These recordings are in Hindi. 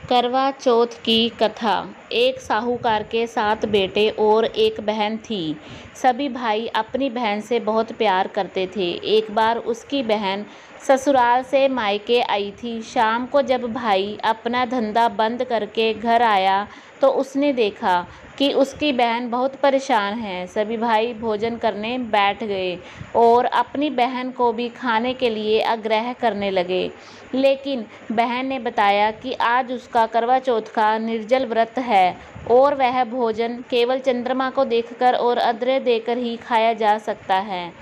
करवा चौथ की कथा। एक साहूकार के 7 बेटे और एक बहन थी। सभी भाई अपनी बहन से बहुत प्यार करते थे। एक बार उसकी बहन ससुराल से मायके आई थी। शाम को जब भाई अपना धंधा बंद करके घर आया तो उसने देखा कि उसकी बहन बहुत परेशान है। सभी भाई भोजन करने बैठ गए और अपनी बहन को भी खाने के लिए आग्रह करने लगे, लेकिन बहन ने बताया कि आज उसका करवा चौथ का निर्जल व्रत है और वह भोजन केवल चंद्रमा को देखकर और अर्घ्य देकर ही खाया जा सकता है।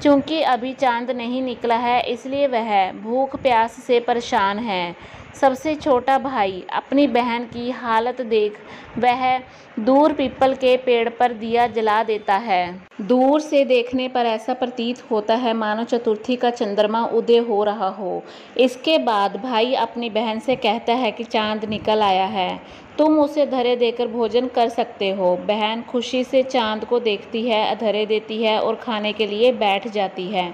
चूँकि अभी चांद नहीं निकला है, इसलिए वह भूख प्यास से परेशान है। सबसे छोटा भाई अपनी बहन की हालत देख वह दूर पीपल के पेड़ पर दिया जला देता है। दूर से देखने पर ऐसा प्रतीत होता है मानो चतुर्थी का चंद्रमा उदय हो रहा हो। इसके बाद भाई अपनी बहन से कहता है कि चांद निकल आया है, तुम उसे धरे देकर भोजन कर सकते हो। बहन खुशी से चांद को देखती है, धरे देती है और खाने के लिए बैठ जाती है।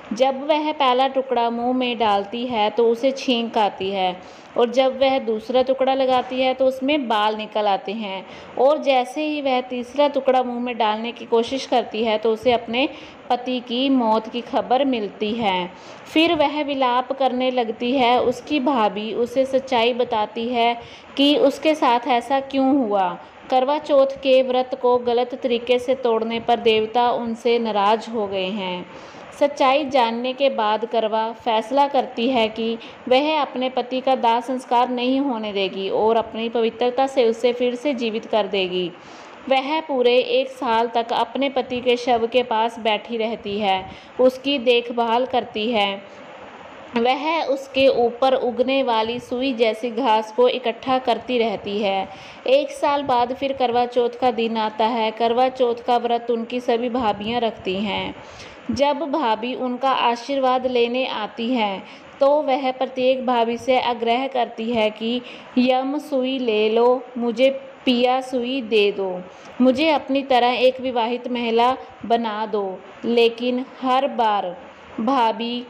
जब वह पहला टुकड़ा मुंह में डालती है तो उसे छींक आती है और जब वह दूसरा टुकड़ा लगाती है तो उसमें बाल निकल आते हैं और जैसे ही वह तीसरा टुकड़ा मुंह में डालने की कोशिश करती है तो उसे अपने पति की मौत की खबर मिलती है। फिर वह विलाप करने लगती है। उसकी भाभी उसे सच्चाई बताती है कि उसके साथ ऐसा क्यों हुआ। करवा चौथ के व्रत को गलत तरीके से तोड़ने पर देवता उनसे नाराज हो गए हैं। सच्चाई जानने के बाद करवा फैसला करती है कि वह अपने पति का दाह संस्कार नहीं होने देगी और अपनी पवित्रता से उसे फिर से जीवित कर देगी। वह पूरे 1 साल तक अपने पति के शव के पास बैठी रहती है, उसकी देखभाल करती है। वह उसके ऊपर उगने वाली सुई जैसी घास को इकट्ठा करती रहती है। 1 साल बाद फिर करवा चौथ का दिन आता है। करवा चौथ का व्रत उनकी सभी भाभियां रखती हैं। जब भाभी उनका आशीर्वाद लेने आती हैं तो वह प्रत्येक भाभी से आग्रह करती है कि यम सुई ले लो, मुझे पिया सुई दे दो, मुझे अपनी तरह एक विवाहित महिला बना दो। लेकिन हर बार भाभी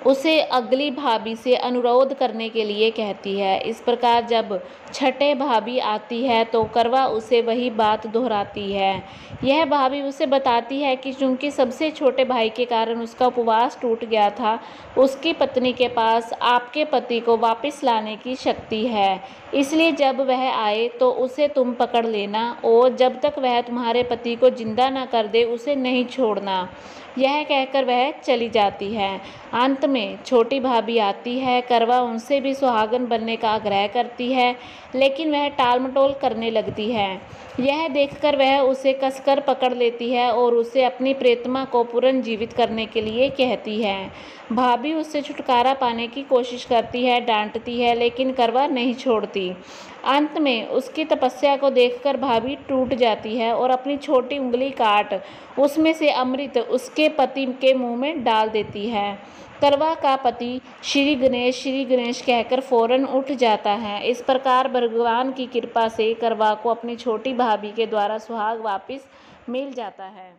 उसे अगली भाभी से अनुरोध करने के लिए कहती है। इस प्रकार जब छठे भाभी आती है तो करवा उसे वही बात दोहराती है। यह भाभी उसे बताती है कि चूंकि सबसे छोटे भाई के कारण उसका उपवास टूट गया था, उसकी पत्नी के पास आपके पति को वापस लाने की शक्ति है, इसलिए जब वह आए तो उसे तुम पकड़ लेना और जब तक वह तुम्हारे पति को जिंदा न कर दे उसे नहीं छोड़ना। यह कहकर वह चली जाती है। अंत में छोटी भाभी आती है। करवा उनसे भी सुहागन बनने का आग्रह करती है, लेकिन वह टालमटोल करने लगती है। यह देखकर वह उसे कसकर पकड़ लेती है और उसे अपनी प्रेतमा को पुनर्जीवित करने के लिए कहती है। भाभी उससे छुटकारा पाने की कोशिश करती है, डांटती है, लेकिन करवा नहीं छोड़ती। अंत में उसकी तपस्या को देखकर भाभी टूट जाती है और अपनी छोटी उंगली काट उसमें से अमृत उसके पति के मुंह में डाल देती है। करवा का पति श्री गणेश कहकर फौरन उठ जाता है। इस प्रकार भगवान की कृपा से करवा को अपनी छोटी भाभी के द्वारा सुहाग वापस मिल जाता है।